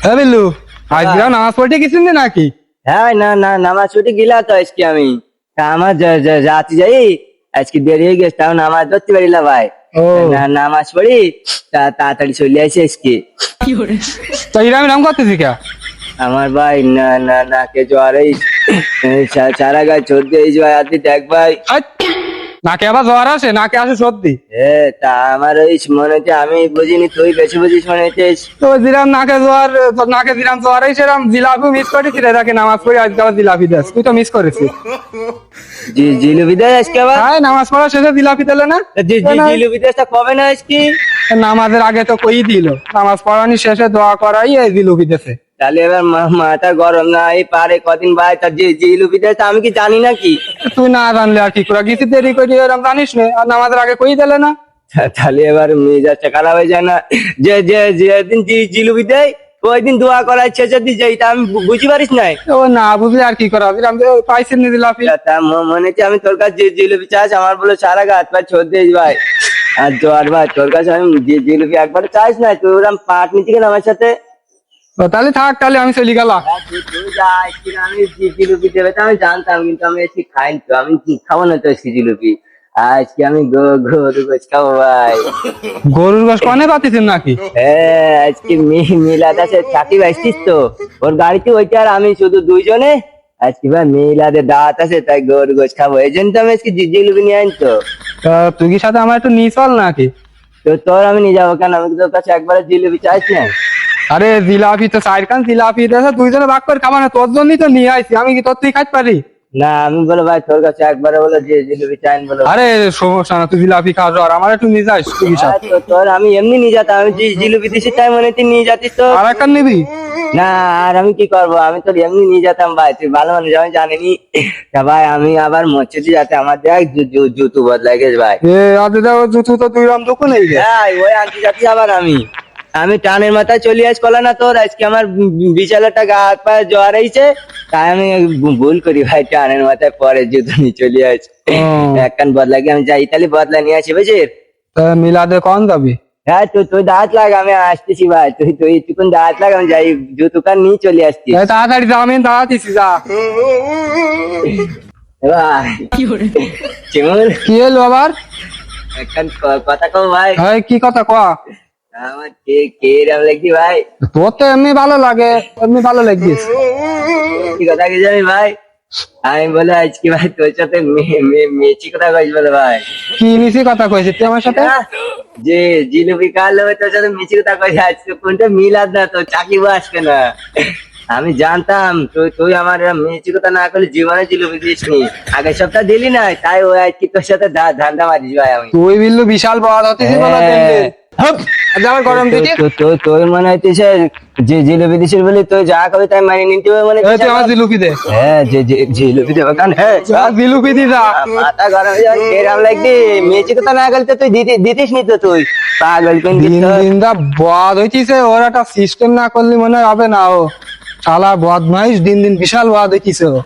হ্যাঁ বিল্লু, আজকে নামাজ পড়তে গেছিস নাকি? হ্যাঁ না না নামাজ ছুটি গিলা তো আজকে আমি আমার যাচ্ছি যাই আজকে দেরি হয়ে গেছে তাও নামাজ ধরতে পারিলা ভাই। ও নামাজ পড়ি তাড়াতাড়ি চলে আসি আজকে। তো আমি নাম করতেছি কে? আমার ভাই না না নাকে জ্বর এই সারা গায়ে সর্দি এই ভাই আপনি দেখ ভাই। নাকে আবার জ্বর আসে, নাকে আসে সর্দি? তা আমার ওই মনে হচ্ছে আমি বুঝিনি তুই বেশি বুঝিস মনে হচ্ছে। তো জিরাম নাকে জ্বর, নাকে জিরাম জ্বর এই সেরাম জিলাপি মিস করেছি রে, তাকে নামাজ পড়ে আজকে আবার জিলাপি দেস, তুই তো মিস করেছিস। জিলুবি দেয় আজকে আবার? হ্যাঁ, নামাজ পড়া শেষে জিলাপি দিলে না? জিলুবি দেশটা কবে না আজকে? নামাজের আগে তো কই দিল, নামাজ পড়ানি শেষে দোয়া করাই এই জিলুপি দেশে। তাহলে এবার মাথা গরম না এই পারে কদিন ভাই তার জিলুপি দেশটা আমি কি জানি নাকি? তুই না জানলে আর কি করে গেছি, দেরি করে এরকম জানিস না, আর নামাজের আগে কই দিলে না? তাহলে এবার মেজাজটা খারাপ হয়ে যায় না? যে যে যেদিন জিলুপি দেয় ওই দিন দোয়া করার শেষের দিন যাই, তা আমি বুঝতে পারিস নাই? ও না বুঝলে আর কি করা, আমি পাইছি না জিলাপি। তা মনে হচ্ছে আমি তোর কাছে জিলুপি চাস, আমার বলে সারা গা হাত পা ছড় ভাই আর জ্বর ভাই তোর কাছে আমি জিলুপি একবার চাইস না, তুই ওরকম পাট নিতে গেলে আমার সাথে। ও তাহলে থাক, তাহলে আমি চলি গেলাম। তুই যা আজকে আমি জিলুপি দেবে তো আমি জানতাম, কিন্তু আমি এসে খাইনি তো, আমি খাবো না তো এসে জিলুপি। আজকে আমি গরু গোছ খাবো ভাই। গরুর গোশ কনে পাতিছেন নাকি? হ্যাঁ আজকে মিলাদ আছে, চাকরি আসছিস তো ওর গাড়িতে ওইটা, আর আমি শুধু দুইজনে আজকে ভাই মিলাদের দাওয়াত আছে, তাই গরু গোছ খাবো, এই জন্য তো আমি আজকে জিলুপি নিয়ে আনি তো। তা তুই কি সাথে আমার একটু নিয়ে চল নাকি? তো তোর আমি নিয়ে যাবো কেন, আমি তো তোর কাছে একবারে জিলুপি চাইছ না। আরে জিলাপি তো চারখান জিলাপি দিয়েছে, দুইজনে ভাগ করে খাবা না, তোর জন্যই তো নিয়ে আইছি আমি, কি তোর তুই খাইতে পারি? না আমি বলো ভাই তোর কাছে একবারে বলো যে জিলুপি চাইন বলো। আরে সমস্যা না, তুই জিলাপি খাস আর আমার একটু নিয়ে যাস তুই সাথে। তোর আমি এমনি নিয়ে যেতাম, আমি জিলুপি দিছি তাই মনে তুই নিয়ে যাতিস তো। আর একটা নিবি? না আর আমি কি করবো, আমি তোর এমনি নিয়ে যেতাম ভাই, তুই ভালো মানুষ আমি জানিনি। তা ভাই আমি আবার মসজিদে যাতে আমার দেখ জুতো বদলাই গেছে ভাই। আজ দেখো জুতো তো দুই রাম দোকানে ওই আনতে যাচ্ছি আবার আমি টানের মাথায় চলে আস কলা না তোর, আজকে আমার বিশাল একটা গা হাত পায়ে জ্বর হয়েছে, তাই আমি ভুল করি ভাই টানের মাথায় পরে জুতো নিয়ে চলে আস। একখান বদলা গিয়ে আমি যাই তাহলে বদলা নিয়ে আসি বুঝিস। মিলাদে কখন যাবি? হ্যাঁ তুই দাঁত লাগ আমি আসতেছি ভাই, তুই একটুক্ষণ দাঁত লাগ আমি যাই জুতো কান নিয়ে চলে আসছি। তাড়াতাড়ি যা, আমি দাঁড়াতেছি যা। চিমুল কি হলো আবার? একখান কথা কও ভাই। কি কথা কয়া? আমার কে এরম লাগছি ভাই। তোর তো এমনি ভালো লাগে, এমনি ভালো লাগছিস। কি কথা কি জানি ভাই, আমি বলে আজকে ভাই তোর সাথে মেচি কথা কইস বলে ভাই। কি মিছি কথা কইছিস তুই আমার সাথে? যে জিলুপি কালো তোর সাথে মিচি কথা কইস, আজকে কোনটা মিলাদ না তো চাকিব আসবে না। আমি জানতাম তুই আমার মিচি কথা না করলে জীবনে জিলুপি দিস নি, আগের সপ্তাহ দিলি না, তাই ওই আজকে তোর সাথে ধান্দা মারিস ভাই। আমি তুই বিল্লু বিশাল বড় হতেছিস বলা আমার গরম দিচ্ছিস। তোর মনে হইতেছে যে জিলুপি দিছিস বলে তুই যা কবি তাই মানি নিতে হবে মনে তুই আমার জিলুপি দে। হ্যাঁ জিলুপি দেবো কারণ হ্যাঁ জিলুপি দি যা। মাথা গরম হয়ে যাবে কেরাম লাগবে, মেয়েছি কথা না গেলে তো তুই দিতিস নি তো, তুই পাগল কোন দিন দিন দা বদ হইতিছে, ওর একটা সিস্টেম না করলে মনে হবে না, ও শালা বদমাইশ দিন দিন বিশাল বদ হইতিছে ও।